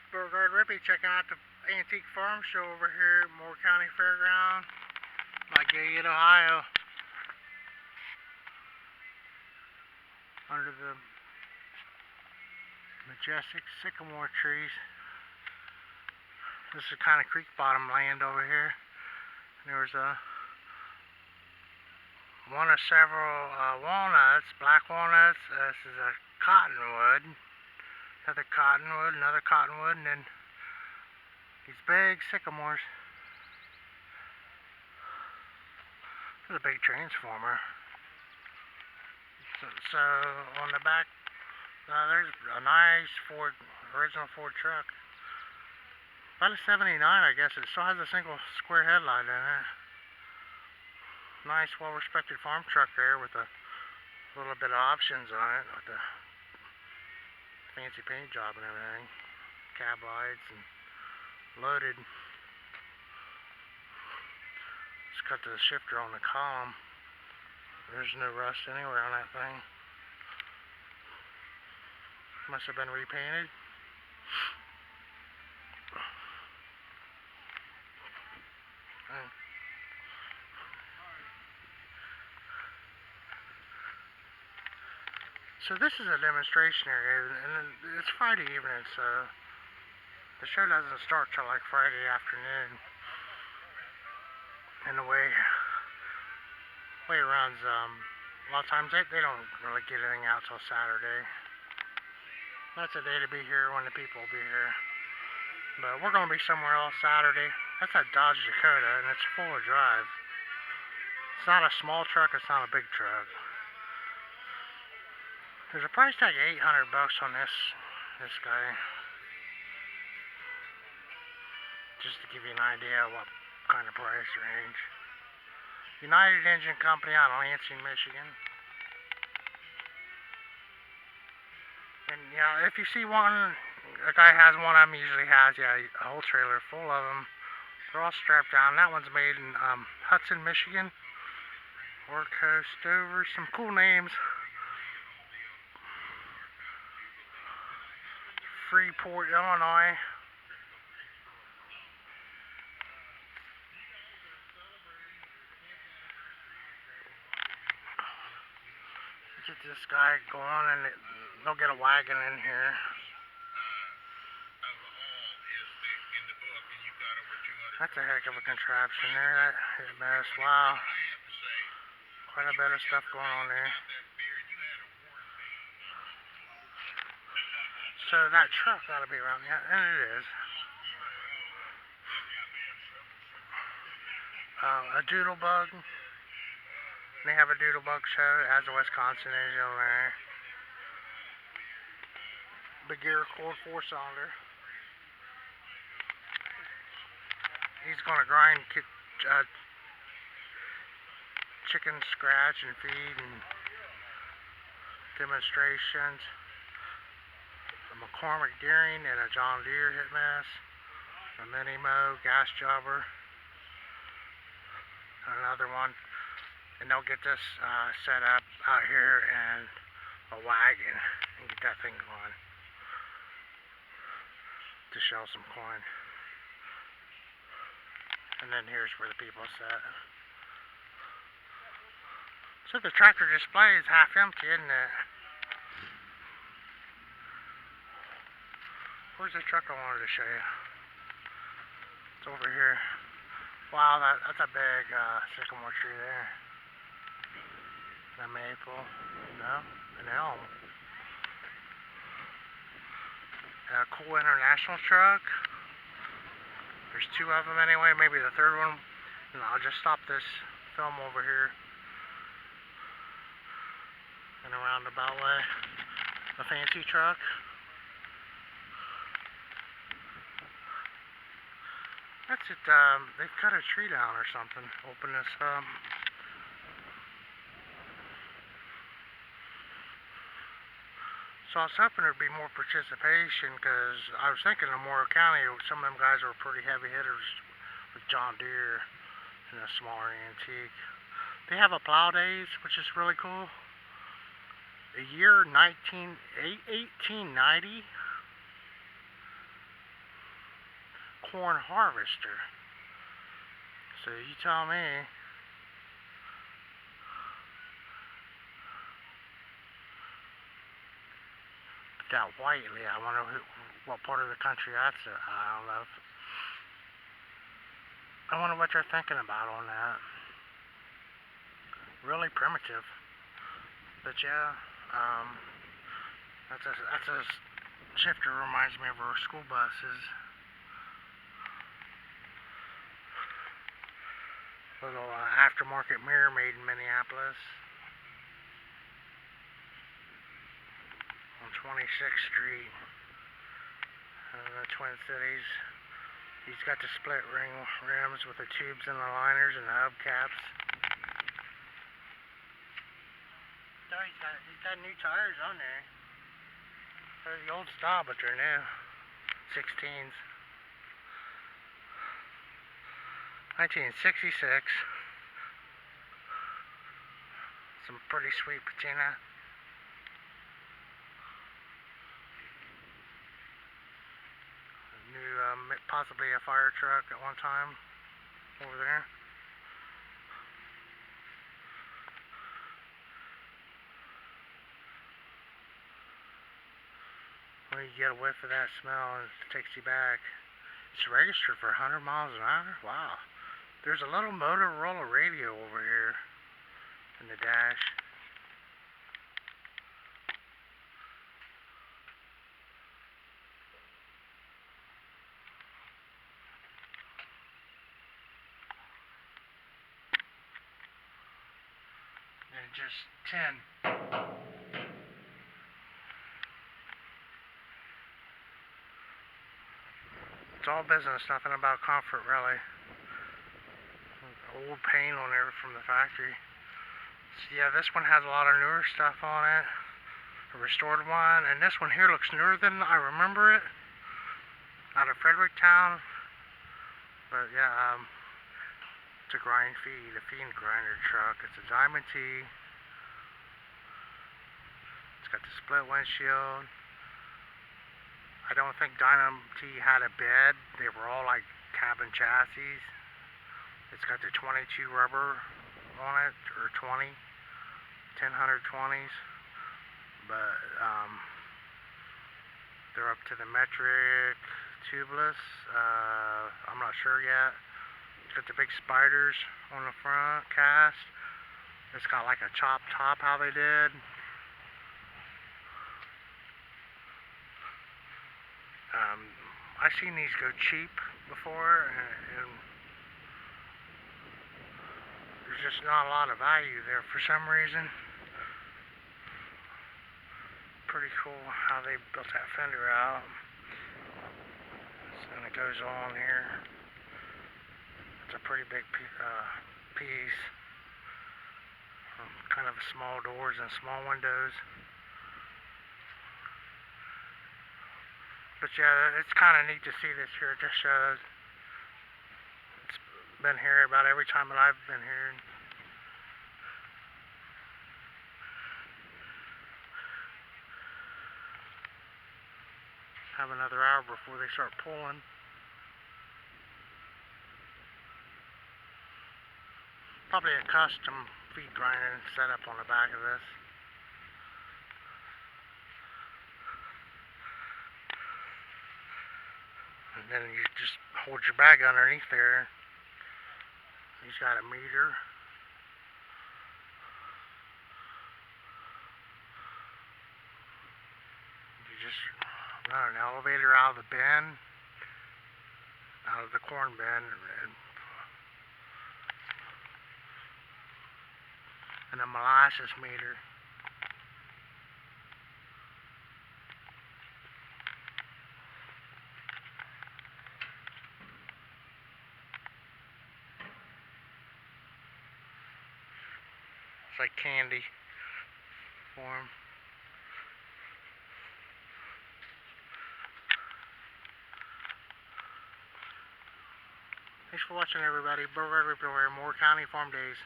Beauregard Rippy checking out the antique farm show over here at Moore County Fairground by Gilead, Ohio. Under the majestic sycamore trees. This is kind of creek bottom land over here. There was one of several walnuts, black walnuts. This is a cottonwood. Another cottonwood, and then these big sycamores. This is a big transformer. So on the back, there's a nice original Ford truck. About a 79, I guess. It still has a single square headlight in it. Nice, well-respected farm truck there with a little bit of options on it, with the fancy paint job and everything. Cab lights and loaded. Just cut the shifter on the column. There's no rust anywhere on that thing. Must have been repainted. So this is a demonstration area, and it's Friday evening, so the show doesn't start till like Friday afternoon. And the way it runs, a lot of times they don't really get anything out till Saturday. That's a day to be here when the people will be here. But we're going to be somewhere else Saturday. That's a Dodge Dakota, and it's four-wheel drive. It's not a small truck, it's not a big truck. There's a price tag of $800 on this guy. Just to give you an idea of what kind of price range. United Engine Company out of Lansing, Michigan. And yeah, if you see one, a guy has one of them, usually has, a whole trailer full of them. They're all strapped down. That one's made in Hudson, Michigan. Orco, Stover, some cool names. Freeport, Illinois. Get this guy going, and they'll get a wagon in here. That's a heck of a contraption there. That is a mess. Wow. Quite a bit of stuff going on there. So that truck ought to be around here, and it is. A doodlebug. They have a doodlebug show. It has a Wisconsin engine on there. Big gear cord 4-cylinder. He's gonna grind chicken scratch and feed and demonstrations. A McCormick Deering and a John Deere hit mess. A mini mow gas jobber. Another one. And they'll get this set up out here and a wagon and get that thing going to shell some corn. And then here's where the people sit. So the tractor display is half empty, isn't it? Where's the truck I wanted to show you? It's over here. Wow, that's a big sycamore tree there. A maple, no, an elm. A cool international truck. There's two of them anyway, maybe the third one. And I'll just stop this film over here. In a roundabout way. A fancy truck. That's it, they've cut a tree down or something. Open this up. So I was hoping there'd be more participation, because I was thinking in Moore County, some of them guys were pretty heavy hitters with John Deere and a smaller antique. They have a plow days, which is really cool. The year 1890, corn harvester. So you tell me. That Whiteley, I wonder what part of the country that's in. I don't know. I wonder what they're thinking about on that. Really primitive. But yeah, that's a shifter reminds me of our school buses. Little aftermarket mirror made in Minneapolis. On 26th Street, the Twin Cities. He's got the split ring rims with the tubes and the liners and the hubcaps. No, he's got new tires on there. They're the old style, but they're new. 16s. 1966. Some pretty sweet patina. New, possibly a fire truck at one time over there. When you get a whiff of that smell, it takes you back. It's registered for 100 miles an hour. Wow. There's a little Motorola radio over here in the dash. And just 10. It's all business, nothing about comfort really. Old paint on there from the factory. So yeah, this one has a lot of newer stuff on it. A restored one, and this one here looks newer than I remember it. Out of Fredericktown. But yeah, it's a grind feed, a feed grinder truck. It's a Diamond T. It's got the split windshield. I don't think Diamond T had a bed. They were all like cabin chassis. It's got the 22 rubber on it, or 20, 10-120s. But they're up to the metric tubeless. I'm not sure yet. It's got the big spiders on the front cast. It's got like a chopped top how they did. I've seen these go cheap before, and there's just not a lot of value there for some reason. Pretty cool how they built that fender out. And it goes on here. It's a pretty big piece. Kind of small doors and small windows. But yeah, it's kind of neat to see this here. It just shows. It's been here about every time that I've been here. Have another hour before they start pulling. Probably a custom feed grinding setup on the back of this. And then you just hold your bag underneath there. He's got a meter. You just run an elevator out of the bin, out of the corn bin, and a molasses meter. It's like candy for him. Thanks for watching, everybody. Rippy, Moore County Farm Days.